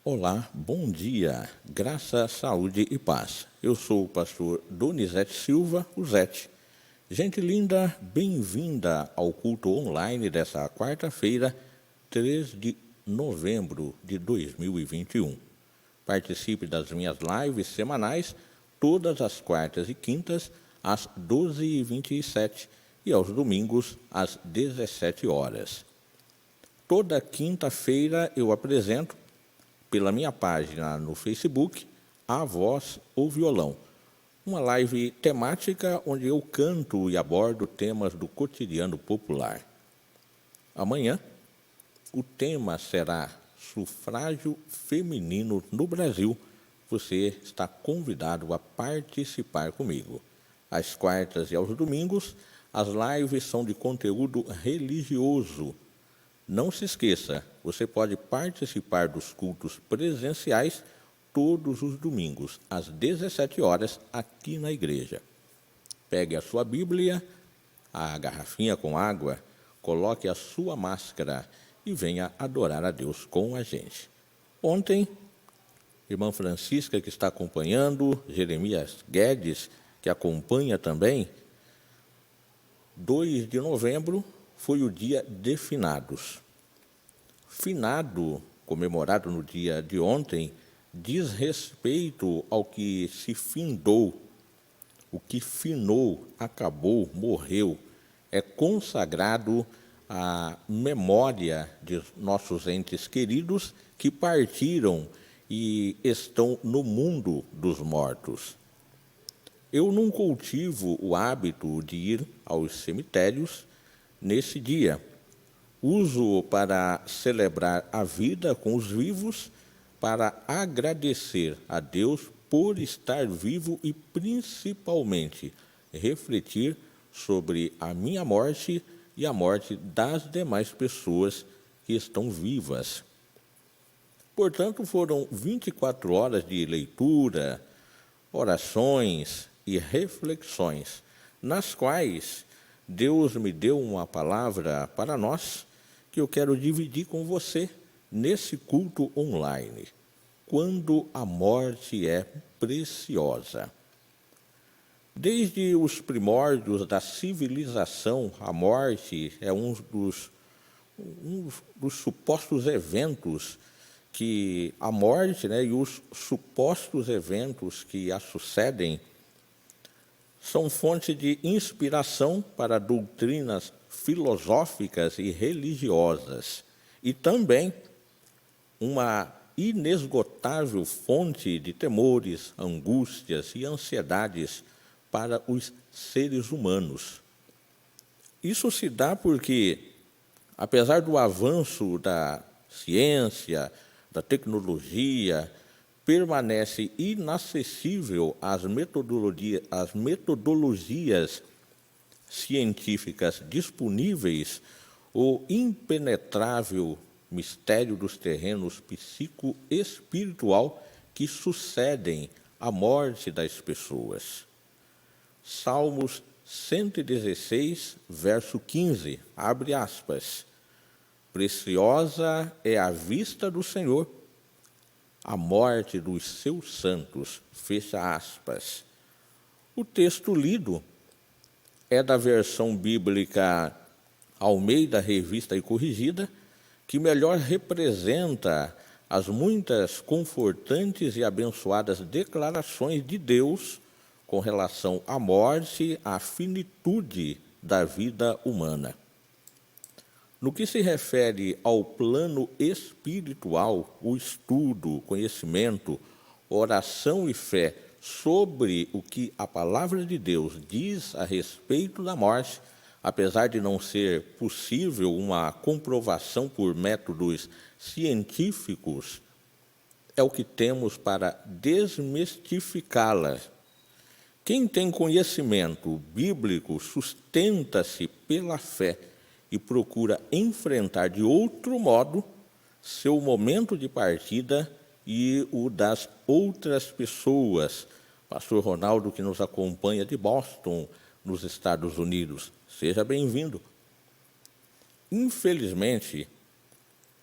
Olá, bom dia, graça, saúde e paz. Eu sou o pastor Donizete Silva, o Zete. Gente linda, bem-vinda ao culto online dessa quarta-feira, 3 de novembro de 2021. Participe das minhas lives semanais, todas as quartas e quintas, às 12h27 e aos domingos, às 17 horas. Toda quinta-feira eu apresento, pela minha página no Facebook, A Voz ou Violão, uma live temática onde eu canto e abordo temas do cotidiano popular. Amanhã, o tema será Sufrágio Feminino no Brasil. Você está convidado a participar comigo. Às quartas e aos domingos, as lives são de conteúdo religioso. Não se esqueça, você pode participar dos cultos presenciais todos os domingos, às 17 horas, aqui na igreja. Pegue a sua Bíblia, a garrafinha com água, coloque a sua máscara e venha adorar a Deus com a gente. Ontem, irmã Francisca, que está acompanhando, Jeremias Guedes, que acompanha também, 2 de novembro, foi o dia de finados. Finado, comemorado no dia de ontem, diz respeito ao que se findou. o que finou, acabou, morreu, é consagrado à memória de nossos entes queridos que partiram e estão no mundo dos mortos. Eu não cultivo o hábito de ir aos cemitérios nesse dia. Uso-o para celebrar a vida com os vivos, para agradecer a Deus por estar vivo e, principalmente, refletir sobre a minha morte e a morte das demais pessoas que estão vivas. Portanto, foram 24 horas de leitura, orações e reflexões, nas quais Deus me deu uma palavra para nós que eu quero dividir com você nesse culto online. Quando a morte é preciosa. Desde os primórdios da civilização, a morte é um dos supostos eventos que a morte, e os supostos eventos que a sucedem são fonte de inspiração para doutrinas filosóficas e religiosas e também uma inesgotável fonte de temores, angústias e ansiedades para os seres humanos. Isso se dá porque, apesar do avanço da ciência, da tecnologia, permanece inacessível às metodologias científicas disponíveis o impenetrável mistério dos terrenos psico-espiritual que sucedem à morte das pessoas. Salmos 116, verso 15, abre aspas. Preciosa é a vista do Senhor, a morte dos seus santos, fecha aspas. O texto lido é da versão bíblica Almeida, Revista e Corrigida, que melhor representa as muitas confortantes e abençoadas declarações de Deus com relação à morte, à finitude da vida humana. No que se refere ao plano espiritual, o estudo, conhecimento, oração e fé sobre o que a palavra de Deus diz a respeito da morte, apesar de não ser possível uma comprovação por métodos científicos, é o que temos para desmistificá-la. Quem tem conhecimento bíblico sustenta-se pela fé e procura enfrentar de outro modo seu momento de partida e o das outras pessoas. Pastor Ronaldo, que nos acompanha de Boston, nos Estados Unidos. Seja bem-vindo. Infelizmente,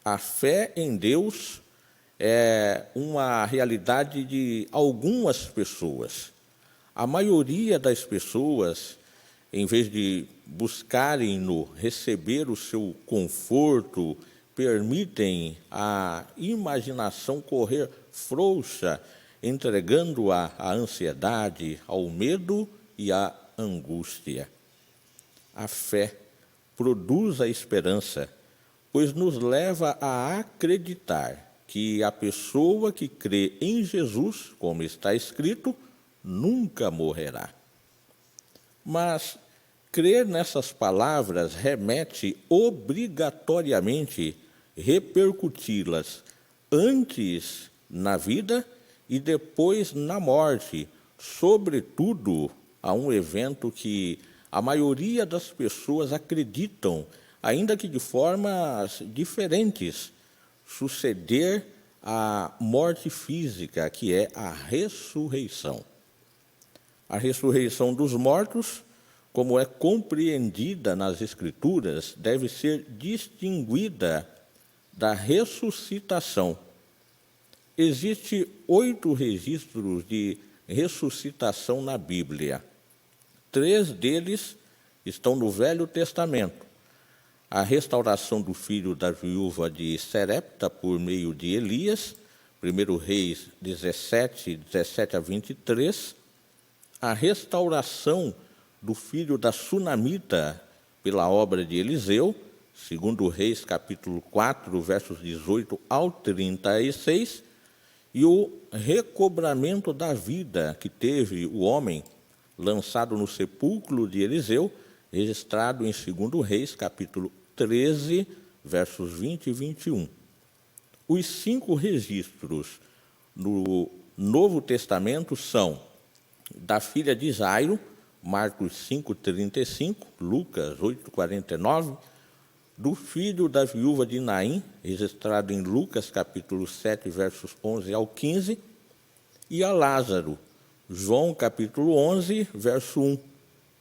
a fé em Deus é uma realidade de algumas pessoas. A maioria das pessoas, em vez de buscarem-no, receber o seu conforto, permitem a imaginação correr frouxa, entregando-a à ansiedade, ao medo e à angústia. A fé produz a esperança, pois nos leva a acreditar que a pessoa que crê em Jesus, como está escrito, nunca morrerá. Mas crer nessas palavras remete obrigatoriamente repercuti-las antes na vida e depois na morte, sobretudo a um evento que a maioria das pessoas acreditam, ainda que de formas diferentes, suceder à morte física, que é a ressurreição. A ressurreição dos mortos, como é compreendida nas Escrituras, deve ser distinguida da ressuscitação. Existem 8 registros de ressuscitação na Bíblia. 3 deles estão no Velho Testamento. A restauração do filho da viúva de Serepta por meio de Elias, 1 Reis 17, 17 a 23. a restauração do filho da Sunamita pela obra de Eliseu, segundo Reis, capítulo 4, versos 18 ao 36, e o recobramento da vida que teve o homem lançado no sepulcro de Eliseu, registrado em 2 Reis, capítulo 13, versos 20 e 21. Os 5 registros no Novo Testamento são da filha de Jairo, Marcos 5:35, Lucas 8:49, do filho da viúva de Naim, registrado em Lucas capítulo 7, versos 11 ao 15, e a Lázaro, João capítulo 11, verso 1.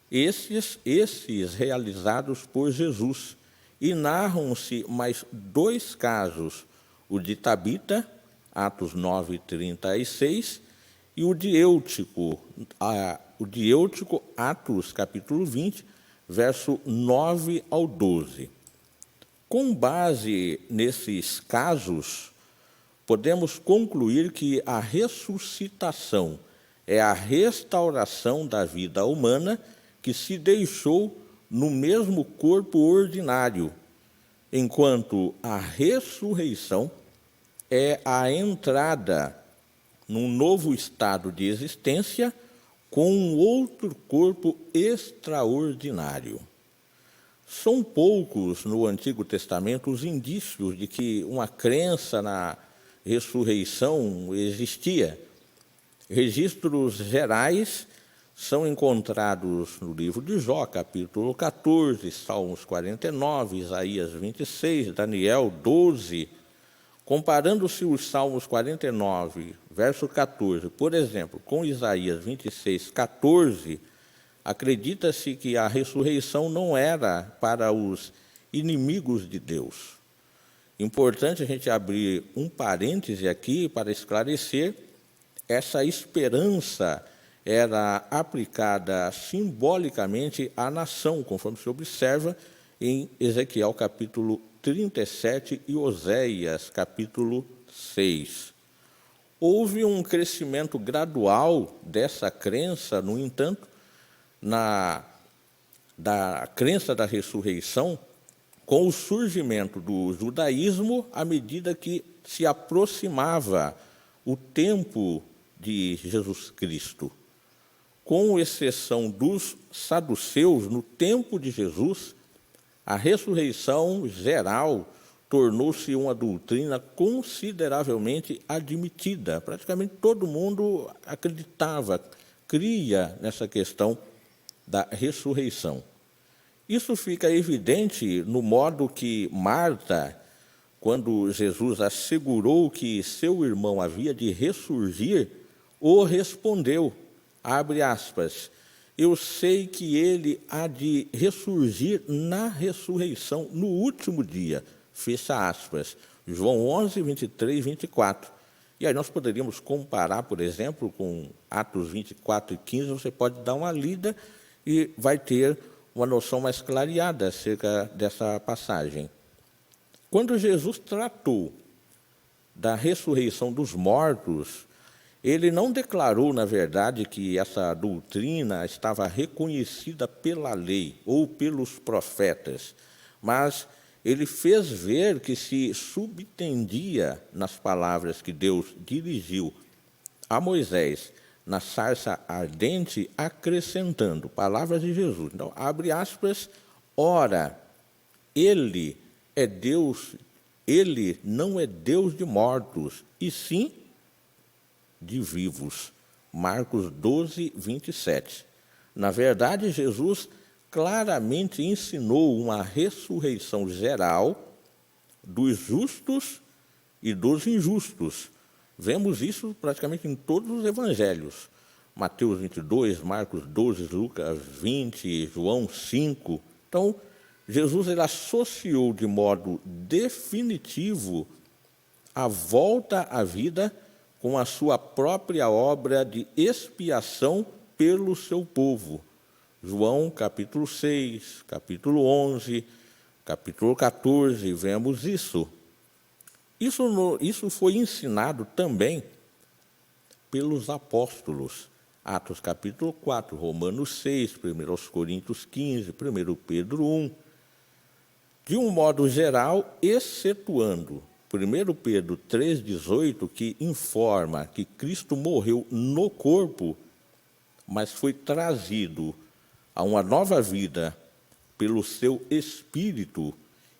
Esses realizados por Jesus. E narram-se mais 2 casos, o de Tabita, Atos 9:36, e o de Eutico, Atos capítulo 20, verso 9 ao 12. Com base nesses casos, podemos concluir que a ressuscitação é a restauração da vida humana que se deixou no mesmo corpo ordinário, enquanto a ressurreição é a entrada num novo estado de existência com um outro corpo extraordinário. São poucos no Antigo Testamento os indícios de que uma crença na ressurreição existia. Registros gerais são encontrados no livro de Jó, capítulo 14, Salmos 49, Isaías 26, Daniel 12. Comparando-se os Salmos 49, verso 14, por exemplo, com Isaías 26, 14, acredita-se que a ressurreição não era para os inimigos de Deus. Importante a gente abrir um parêntese aqui para esclarecer: essa esperança era aplicada simbolicamente à nação, conforme se observa em Ezequiel capítulo 37 e Oséias capítulo 6. Houve um crescimento gradual dessa crença, no entanto, da crença da ressurreição, com o surgimento do judaísmo à medida que se aproximava o tempo de Jesus Cristo. Com exceção dos saduceus, no tempo de Jesus, a ressurreição geral tornou-se uma doutrina consideravelmente admitida. Praticamente todo mundo acreditava, cria nessa questão da ressurreição. Isso fica evidente no modo que Marta, quando Jesus assegurou que seu irmão havia de ressurgir, o respondeu, abre aspas, eu sei que ele há de ressurgir na ressurreição, no último dia, fecha aspas. João 11, 23, 24. E aí nós poderíamos comparar, por exemplo, com Atos 24 e 15, você pode dar uma lida e vai ter uma noção mais clareada acerca dessa passagem. Quando Jesus tratou da ressurreição dos mortos, ele não declarou, na verdade, que essa doutrina estava reconhecida pela lei ou pelos profetas, mas ele fez ver que se subtendia nas palavras que Deus dirigiu a Moisés na sarça ardente, acrescentando palavras de Jesus. Então, abre aspas, ora, ele é Deus, ele não é Deus de mortos, e sim de vivos. Marcos 12, 27. Na verdade, Jesus claramente ensinou uma ressurreição geral dos justos e dos injustos. Vemos isso praticamente em todos os evangelhos. Mateus 22, Marcos 12, Lucas 20, João 5. Então, Jesus ele associou de modo definitivo a volta à vida com a sua própria obra de expiação pelo seu povo. João, capítulo 6, capítulo 11, capítulo 14, vemos isso. Isso foi ensinado também pelos apóstolos. Atos capítulo 4, Romanos 6, 1 Coríntios 15, 1 Pedro 1. De um modo geral, excetuando 1 Pedro 3,18, que informa que Cristo morreu no corpo, mas foi trazido a uma nova vida pelo seu Espírito.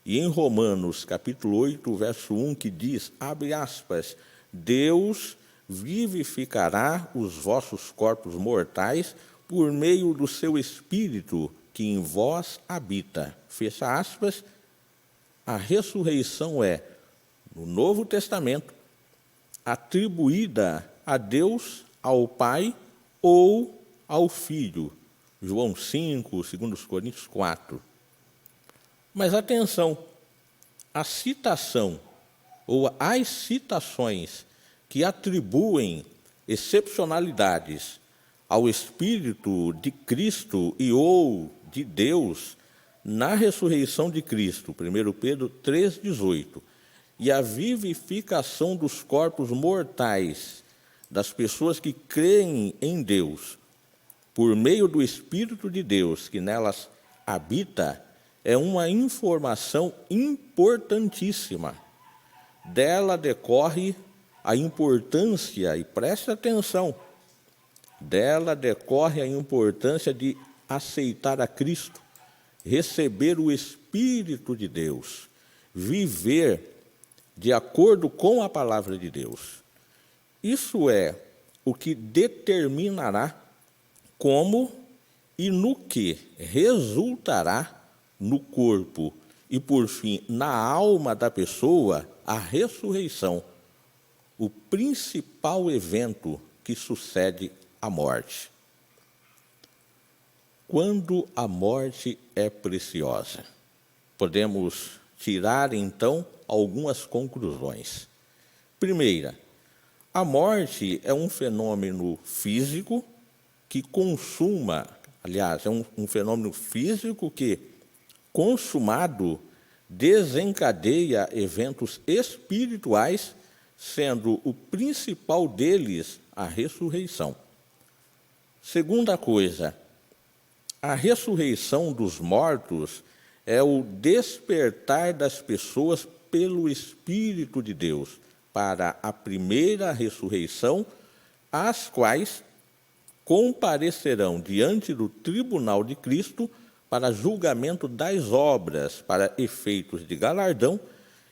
E em Romanos capítulo 8, verso 1, que diz, abre aspas, Deus vivificará os vossos corpos mortais por meio do seu Espírito que em vós habita. Fecha aspas. A ressurreição é, no Novo Testamento, atribuída a Deus, ao Pai ou ao Filho. João 5, 2 Coríntios 4. Mas atenção, a citação ou as citações que atribuem excepcionalidades ao Espírito de Cristo e ou de Deus na ressurreição de Cristo, 1 Pedro 3,18, e a vivificação dos corpos mortais das pessoas que creem em Deus, por meio do Espírito de Deus que nelas habita, é uma informação importantíssima. Dela decorre a importância, e preste atenção, dela decorre a importância de aceitar a Cristo, receber o Espírito de Deus, viver de acordo com a palavra de Deus. Isso é o que determinará como e no que resultará no corpo e, por fim, na alma da pessoa, a ressurreição, o principal evento que sucede à morte. Quando a morte é preciosa, podemos tirar, então, algumas conclusões. Primeira, a morte é um fenômeno físico que consuma, aliás, é um fenômeno físico que, consumado, desencadeia eventos espirituais, sendo o principal deles a ressurreição. Segunda coisa, a ressurreição dos mortos é o despertar das pessoas pelo Espírito de Deus para a primeira ressurreição, as quais comparecerão diante do tribunal de Cristo para julgamento das obras, para efeitos de galardão,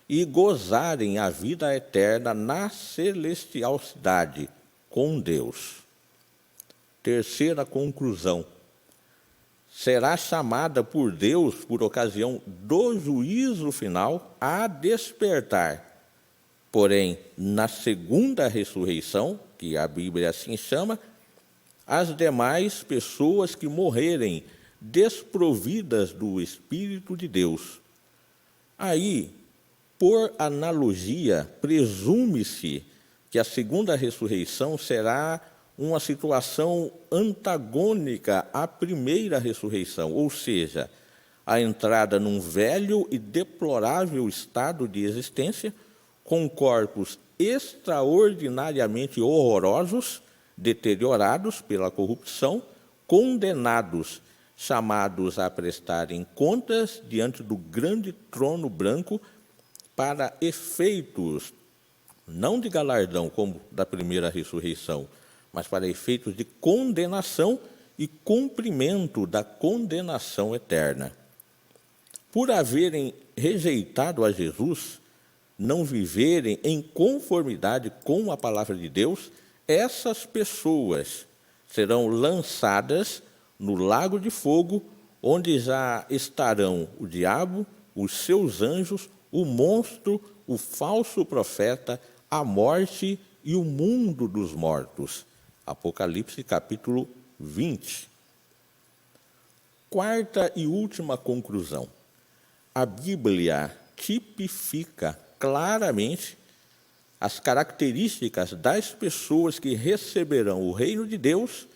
e gozarem a vida eterna na celestial cidade com Deus. Terceira conclusão, será chamada por Deus, por ocasião do juízo final, a despertar. Porém, na segunda ressurreição, que a Bíblia assim chama, as demais pessoas que morrerem desprovidas do Espírito de Deus. Aí, por analogia, presume-se que a segunda ressurreição será uma situação antagônica à primeira ressurreição, ou seja, a entrada num velho e deplorável estado de existência, com corpos extraordinariamente horrorosos, deteriorados pela corrupção, condenados, chamados a prestarem contas diante do grande trono branco para efeitos, não de galardão, como da primeira ressurreição, mas para efeitos de condenação e cumprimento da condenação eterna. Por haverem rejeitado a Jesus, não viverem em conformidade com a palavra de Deus, essas pessoas serão lançadas no lago de fogo, onde já estarão o diabo, os seus anjos, o monstro, o falso profeta, a morte e o mundo dos mortos. Apocalipse capítulo 20. Quarta e última conclusão. A Bíblia tipifica claramente as características das pessoas que receberão o reino de Deus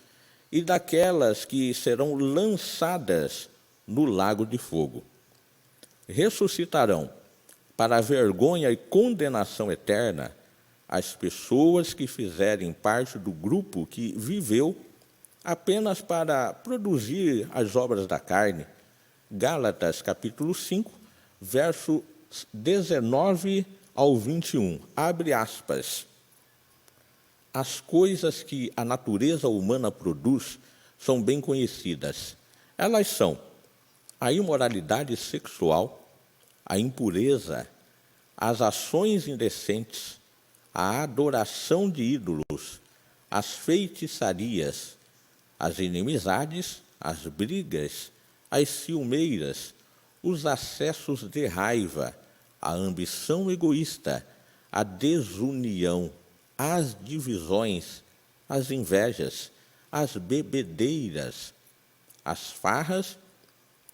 e daquelas que serão lançadas no lago de fogo. Ressuscitarão para a vergonha e condenação eterna as pessoas que fizerem parte do grupo que viveu apenas para produzir as obras da carne. Gálatas, capítulo 5, verso 19 ao 21. Abre aspas. As coisas que a natureza humana produz são bem conhecidas. Elas são a imoralidade sexual, a impureza, as ações indecentes, a adoração de ídolos, as feitiçarias, as inimizades, as brigas, as ciumeiras, os acessos de raiva, a ambição egoísta, a desunião, as divisões, as invejas, as bebedeiras, as farras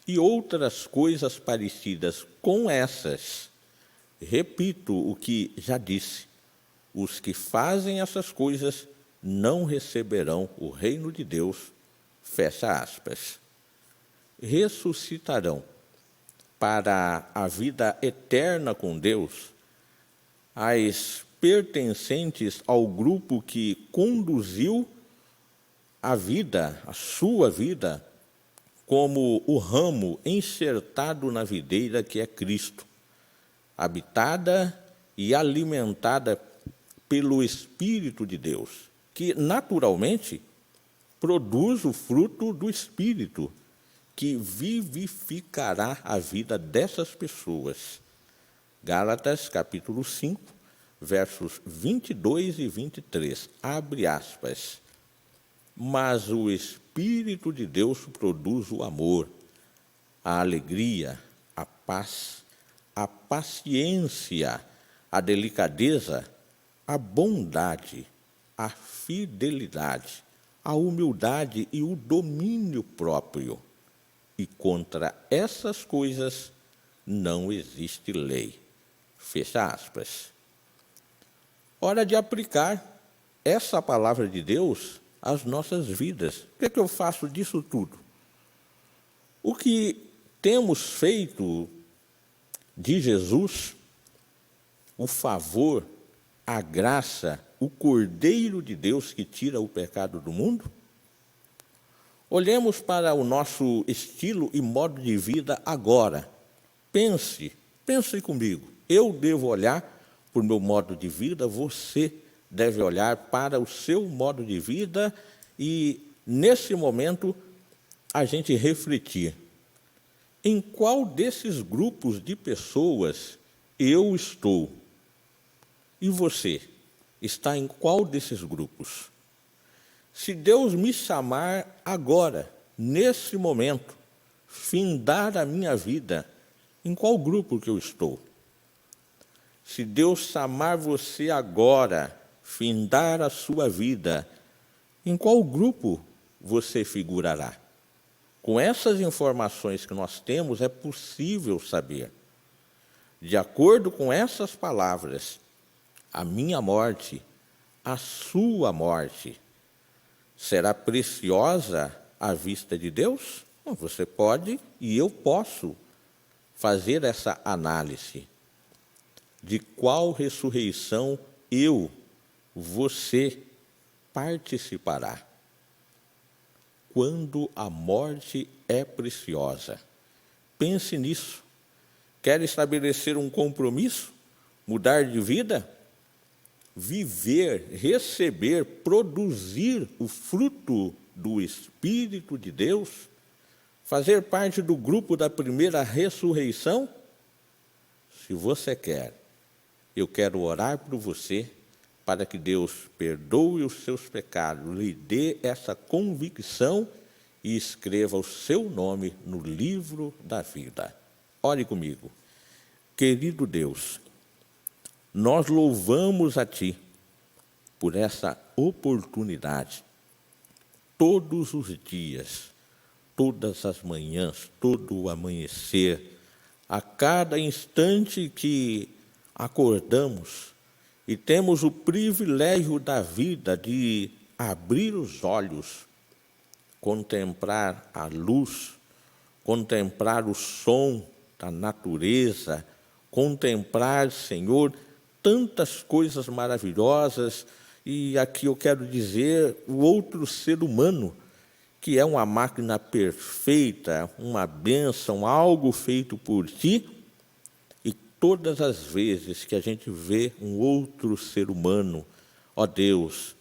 e outras coisas parecidas com essas. Repito o que já disse: os que fazem essas coisas não receberão o reino de Deus. Fecha aspas. Ressuscitarão para a vida eterna com Deus as pertencentes ao grupo que conduziu a vida, a sua vida, como o ramo enxertado na videira que é Cristo, habitada e alimentada pelo Espírito de Deus, que naturalmente produz o fruto do Espírito, que vivificará a vida dessas pessoas. Gálatas, capítulo 5, versos 22 e 23. Abre aspas. Mas o Espírito de Deus produz o amor, a alegria, a paz, a paciência, a delicadeza, a bondade, a fidelidade, a humildade e o domínio próprio. E contra essas coisas não existe lei. Fecha aspas. Hora de aplicar essa palavra de Deus às nossas vidas. O que é que eu faço disso tudo? O que temos feito de Jesus, o favor, a graça, o Cordeiro de Deus que tira o pecado do mundo? Olhemos para o nosso estilo e modo de vida agora. Pense comigo. Eu devo olhar para o meu modo de vida, você deve olhar para o seu modo de vida e, nesse momento, a gente refletir. Em qual desses grupos de pessoas eu estou? E você está em qual desses grupos? Se Deus me chamar agora, nesse momento, findar a minha vida, em qual grupo que eu estou? Se Deus chamar você agora, findar a sua vida, em qual grupo você figurará? Com essas informações que nós temos, é possível saber. De acordo com essas palavras, a minha morte, a sua morte, será preciosa à vista de Deus? Você pode e eu posso fazer essa análise. De qual ressurreição você participará? Quando a morte é preciosa. Pense nisso. Quer estabelecer um compromisso? Mudar de vida? Viver, receber, produzir o fruto do Espírito de Deus? Fazer parte do grupo da primeira ressurreição? Se você quer, eu quero orar por você para que Deus perdoe os seus pecados, lhe dê essa convicção e escreva o seu nome no livro da vida. Ore comigo. Querido Deus, nós louvamos a Ti por essa oportunidade. Todos os dias, todas as manhãs, todo o amanhecer, a cada instante que acordamos e temos o privilégio da vida de abrir os olhos, contemplar a luz, contemplar o som da natureza, contemplar, Senhor, tantas coisas maravilhosas, e aqui eu quero dizer o outro ser humano que é uma máquina perfeita, uma bênção, algo feito por ti, e todas as vezes que a gente vê um outro ser humano, ó Deus,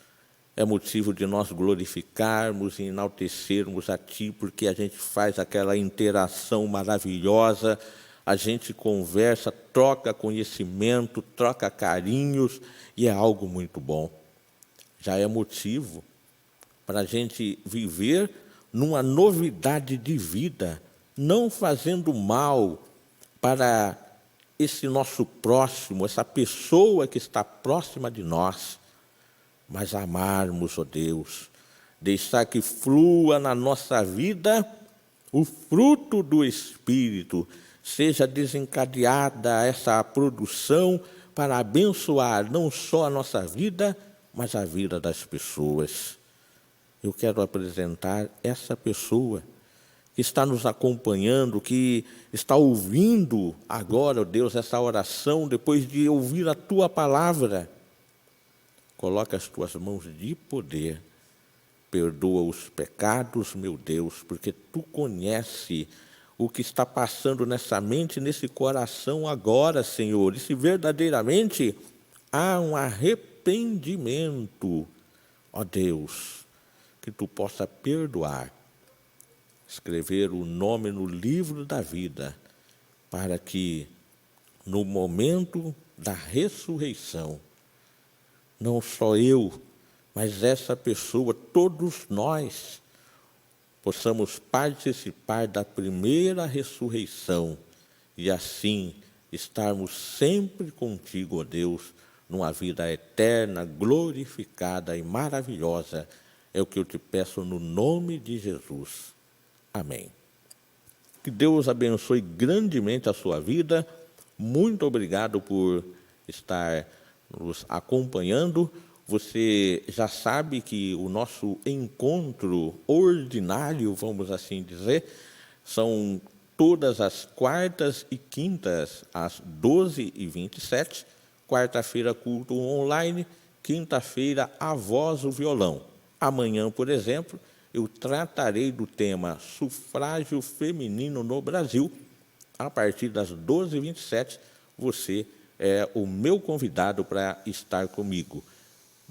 é motivo de nós glorificarmos e enaltecermos a Ti, porque a gente faz aquela interação maravilhosa, a gente conversa, troca conhecimento, troca carinhos, e é algo muito bom. Já é motivo para a gente viver numa novidade de vida, não fazendo mal para esse nosso próximo, essa pessoa que está próxima de nós, mas amarmos, ó Deus, deixar que flua na nossa vida o fruto do Espírito, seja desencadeada essa produção para abençoar não só a nossa vida, mas a vida das pessoas. Eu quero apresentar essa pessoa que está nos acompanhando, que está ouvindo agora, ó Deus, essa oração, depois de ouvir a Tua palavra. Coloca as Tuas mãos de poder, perdoa os pecados, meu Deus, porque Tu conhece o que está passando nessa mente, nesse coração agora, Senhor, e se verdadeiramente há um arrependimento, ó Deus, que Tu possa perdoar, escrever o nome no livro da vida, para que no momento da ressurreição, não só eu, mas essa pessoa, todos nós, possamos participar da primeira ressurreição e assim estarmos sempre contigo, ó Deus, numa vida eterna, glorificada e maravilhosa. É o que eu te peço no nome de Jesus. Amém. Que Deus abençoe grandemente a sua vida. Muito obrigado por estar nos acompanhando. Você já sabe que o nosso encontro ordinário, vamos assim dizer, são todas as quartas e quintas, às 12h27. Quarta-feira, culto online. Quinta-feira, a voz, o violão. Amanhã, por exemplo, eu tratarei do tema sufrágio feminino no Brasil. A partir das 12h27, você é o meu convidado para estar comigo.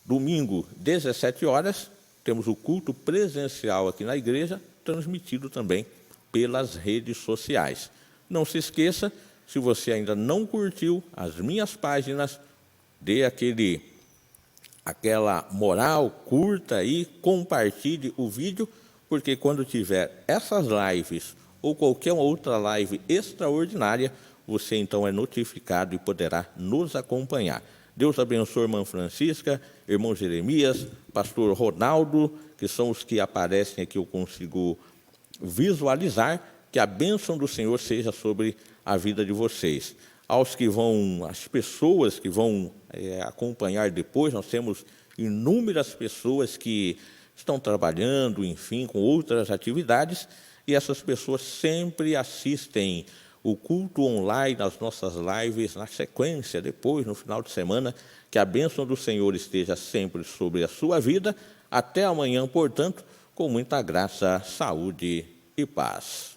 Domingo, 17 horas, temos o culto presencial aqui na igreja, transmitido também pelas redes sociais. Não se esqueça, se você ainda não curtiu as minhas páginas, dê aquela moral, curta aí, compartilhe o vídeo, porque quando tiver essas lives ou qualquer outra live extraordinária, você então é notificado e poderá nos acompanhar. Deus abençoe a irmã Francisca, irmão Jeremias, pastor Ronaldo, que são os que aparecem aqui, eu consigo visualizar, que a bênção do Senhor seja sobre a vida de vocês. As pessoas que vão acompanhar depois, nós temos inúmeras pessoas que estão trabalhando, enfim, com outras atividades, e essas pessoas sempre assistem o culto online, nas nossas lives, na sequência, depois, no final de semana. Que a bênção do Senhor esteja sempre sobre a sua vida. Até amanhã, portanto, com muita graça, saúde e paz.